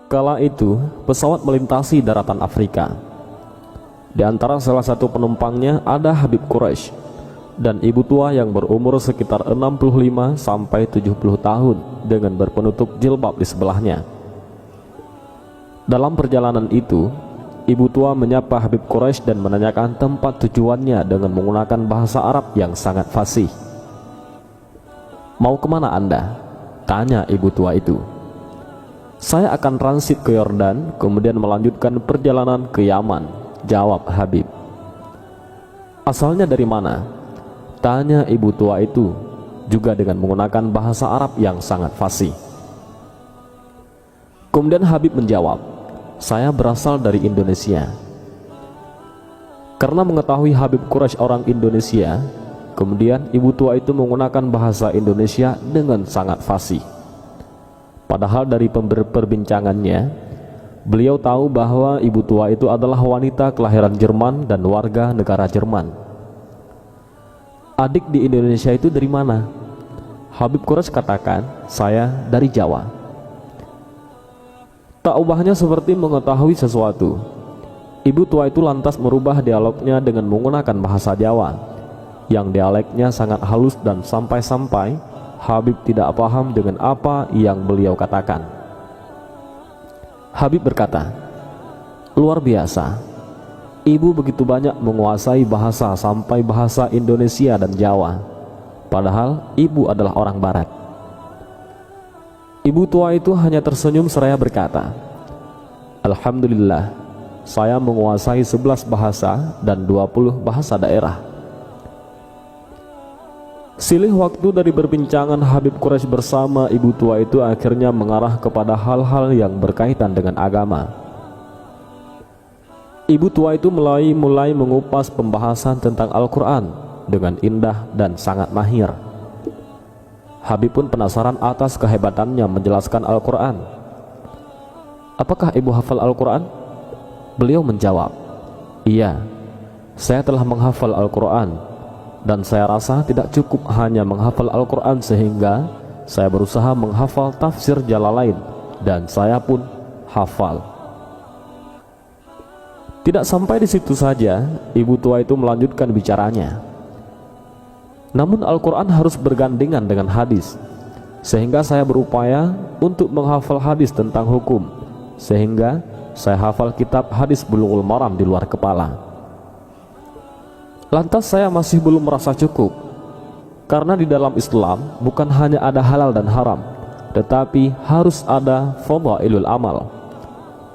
Kala itu, pesawat melintasi daratan Afrika. Di antara salah satu penumpangnya ada Habib Quraisy dan ibu tua yang berumur sekitar 65 sampai 70 tahun dengan berpenutup jilbab di sebelahnya. Dalam perjalanan itu, ibu tua menyapa Habib Quraisy dan menanyakan tempat tujuannya dengan menggunakan bahasa Arab yang sangat fasih. "Mau kemana Anda?" tanya ibu tua itu. "Saya akan transit ke Yordan, kemudian melanjutkan perjalanan ke Yaman," jawab Habib. "Asalnya dari mana?" tanya ibu tua itu, juga dengan menggunakan bahasa Arab yang sangat fasih. Kemudian Habib menjawab, "Saya berasal dari Indonesia." Karena mengetahui Habib Quraisy orang Indonesia, kemudian ibu tua itu menggunakan bahasa Indonesia dengan sangat fasih. Padahal dari perbincangannya, beliau tahu bahwa ibu tua itu adalah wanita kelahiran Jerman dan warga negara Jerman. "Adik di Indonesia itu dari mana?" Habib Quraisy katakan, "Saya dari Jawa." Tak ubahnya seperti mengetahui sesuatu, ibu tua itu lantas merubah dialognya dengan menggunakan bahasa Jawa, yang dialeknya sangat halus dan sampai-sampai Habib tidak paham dengan apa yang beliau katakan. Habib berkata, "Luar biasa, ibu begitu banyak menguasai bahasa sampai bahasa Indonesia dan Jawa, padahal ibu adalah orang Barat." Ibu tua itu hanya tersenyum seraya berkata, "Alhamdulillah, saya menguasai 11 bahasa dan 20 bahasa daerah." Silih waktu dari perbincangan Habib Quraisy bersama ibu tua itu akhirnya mengarah kepada hal-hal yang berkaitan dengan agama. Ibu tua itu mulai mengupas pembahasan tentang Al-Quran dengan indah dan sangat mahir. Habib pun penasaran atas kehebatannya menjelaskan Al-Quran. "Apakah ibu hafal Al-Quran?" Beliau menjawab, "Iya, saya telah menghafal Al-Quran. Dan saya rasa tidak cukup hanya menghafal Al-Quran, sehingga saya berusaha menghafal tafsir Jalalain, dan saya pun hafal." Tidak sampai di situ saja, ibu tua itu melanjutkan bicaranya. "Namun Al-Quran harus bergandengan dengan hadis, sehingga saya berupaya untuk menghafal hadis tentang hukum, sehingga saya hafal kitab hadis Bulughul Maram di luar kepala. Lantas saya masih belum merasa cukup, karena di dalam Islam bukan hanya ada halal dan haram, tetapi harus ada fadhailul amal.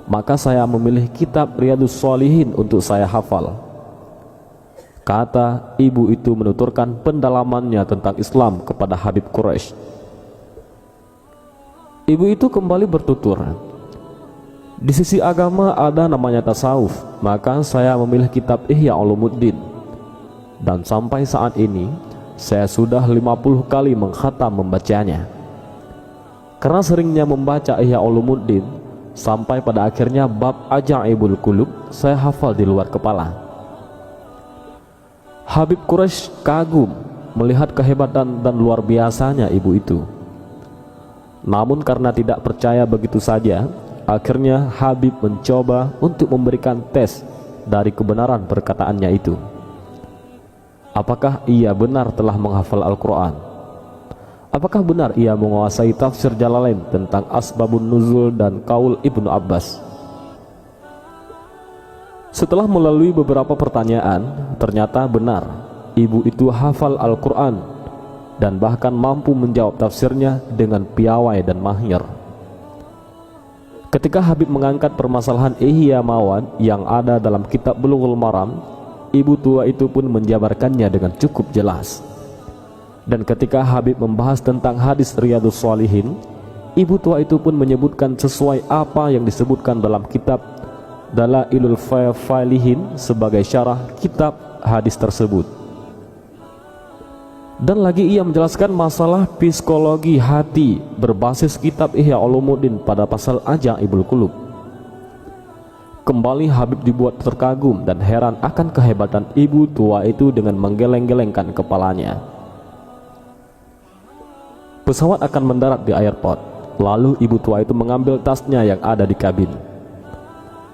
Maka saya memilih kitab Riyadhus Shalihin untuk saya hafal." Kata ibu itu menuturkan pendalamannya tentang Islam kepada Habib Quraisy. Ibu itu kembali bertutur, "Di sisi agama ada namanya tasawuf, maka saya memilih kitab Ihya Ulumuddin. Dan sampai saat ini saya sudah 50 kali mengkhatam membacanya. Karena seringnya membaca Ihya Ulumuddin, sampai pada akhirnya bab Ajaibul Qulub saya hafal di luar kepala." Habib Quraisy kagum melihat kehebatan dan luar biasanya ibu itu. Namun karena tidak percaya begitu saja, akhirnya Habib mencoba untuk memberikan tes dari kebenaran perkataannya itu. Apakah ia benar telah menghafal Al-Quran? Apakah benar ia menguasai tafsir Jalalain tentang Asbabun Nuzul dan Qaul Ibnu Abbas? Setelah melalui beberapa pertanyaan, ternyata benar ibu itu hafal Al-Quran dan bahkan mampu menjawab tafsirnya dengan piawai dan mahir. Ketika Habib mengangkat permasalahan Ihya Mawad yang ada dalam kitab Bulughul Maram, ibu tua itu pun menjabarkannya dengan cukup jelas. Dan ketika Habib membahas tentang hadis Riyadhus Shalihin, ibu tua itu pun menyebutkan sesuai apa yang disebutkan dalam kitab Dalailul Falihin sebagai syarah kitab hadis tersebut. Dan lagi ia menjelaskan masalah psikologi hati berbasis kitab Ihya Ulumuddin pada pasal Ajaibul Qulub. Kembali Habib dibuat terkagum dan heran akan kehebatan ibu tua itu dengan menggeleng-gelengkan kepalanya. Pesawat akan mendarat di airport. Lalu ibu tua itu mengambil tasnya yang ada di kabin.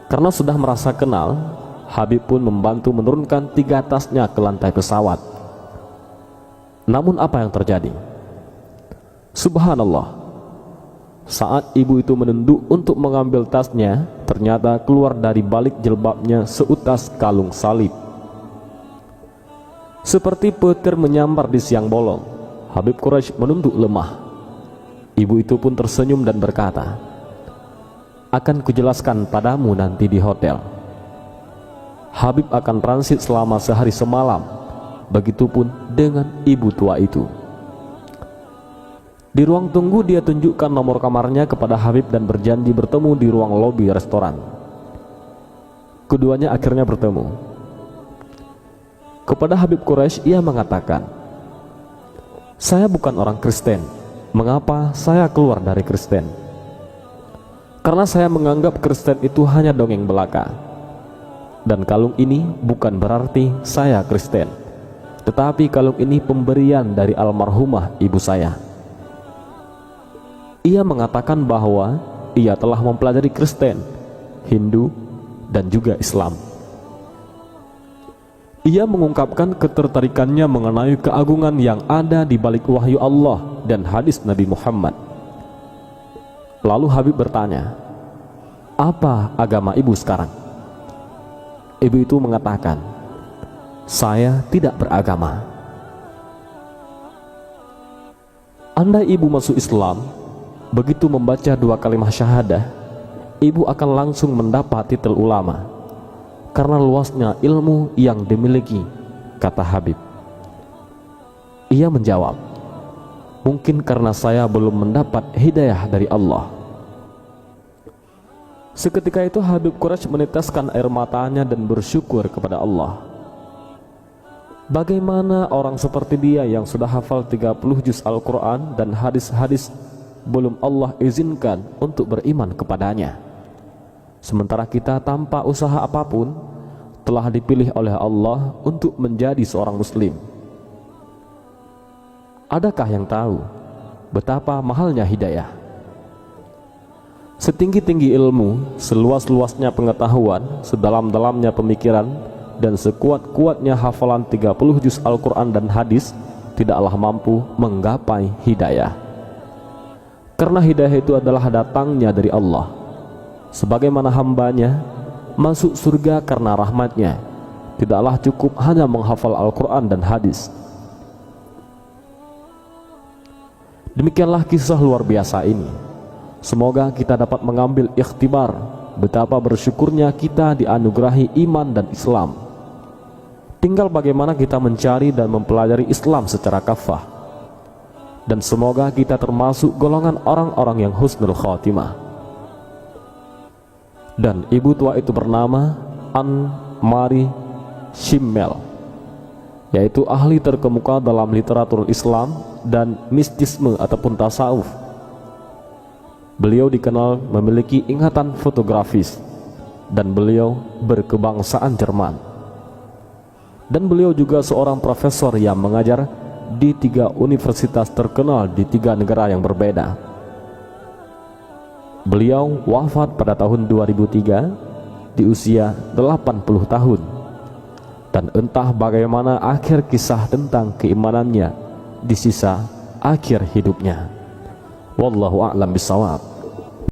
Karena sudah merasa kenal, Habib pun membantu menurunkan 3 tasnya ke lantai pesawat. Namun apa yang terjadi? Subhanallah, saat ibu itu menunduk untuk mengambil tasnya, ternyata keluar dari balik jilbabnya seutas kalung salib. Seperti petir menyambar di siang bolong, Habib Quraisy menunduk lemah. Ibu itu pun tersenyum dan berkata, "Akan kujelaskan padamu nanti di hotel." Habib akan transit selama sehari semalam. Begitupun dengan ibu tua itu. Di ruang tunggu dia tunjukkan nomor kamarnya kepada Habib dan berjanji bertemu di ruang lobi restoran. Keduanya akhirnya bertemu. Kepada Habib Quraisy ia mengatakan, "Saya bukan orang Kristen. Mengapa saya keluar dari Kristen? Karena saya menganggap Kristen itu hanya dongeng belaka. Dan kalung ini bukan berarti saya Kristen, tetapi kalung ini pemberian dari almarhumah ibu saya." Ia mengatakan bahwa ia telah mempelajari Kristen, Hindu, dan juga Islam. Ia mengungkapkan ketertarikannya mengenai keagungan yang ada di balik wahyu Allah dan hadis Nabi Muhammad. Lalu Habib bertanya, "Apa agama ibu sekarang?" Ibu itu mengatakan, "Saya tidak beragama." Andai ibu masuk Islam, begitu membaca 2 kalimat syahadah, ibu akan langsung mendapat titel ulama karena luasnya ilmu yang dimiliki, kata Habib. Ia menjawab, "Mungkin karena saya belum mendapat hidayah dari Allah." Seketika itu Habib Quraisy meneteskan air matanya dan bersyukur kepada Allah. Bagaimana orang seperti dia yang sudah hafal 30 juz Al-Quran dan hadis-hadis belum Allah izinkan untuk beriman kepadanya, sementara kita tanpa usaha apapun telah dipilih oleh Allah untuk menjadi seorang muslim? Adakah yang tahu betapa mahalnya hidayah? Setinggi-tinggi ilmu, seluas-luasnya pengetahuan, sedalam-dalamnya pemikiran, dan sekuat-kuatnya hafalan 30 juz Al-Quran dan hadis tidaklah mampu menggapai hidayah. Karena hidayah itu adalah datangnya dari Allah. Sebagaimana hambanya masuk surga karena rahmatnya, tidaklah cukup hanya menghafal Al-Quran dan hadis. Demikianlah kisah luar biasa ini. Semoga kita dapat mengambil ikhtibar betapa bersyukurnya kita dianugerahi iman dan Islam. Tinggal bagaimana kita mencari dan mempelajari Islam secara kafah. Dan semoga kita termasuk golongan orang-orang yang husnul khatimah. Dan ibu tua itu bernama An-Mari Shimmel, yaitu ahli terkemuka dalam literatur Islam dan mistisme ataupun tasawuf. Beliau dikenal memiliki ingatan fotografis dan beliau berkebangsaan Jerman. Dan beliau juga seorang profesor yang mengajar di 3 universitas terkenal di 3 negara yang berbeda. Beliau wafat pada tahun 2003 di usia 80 tahun. Dan entah bagaimana akhir kisah tentang keimanannya di sisa akhir hidupnya. Wallahu a'lam bishawab.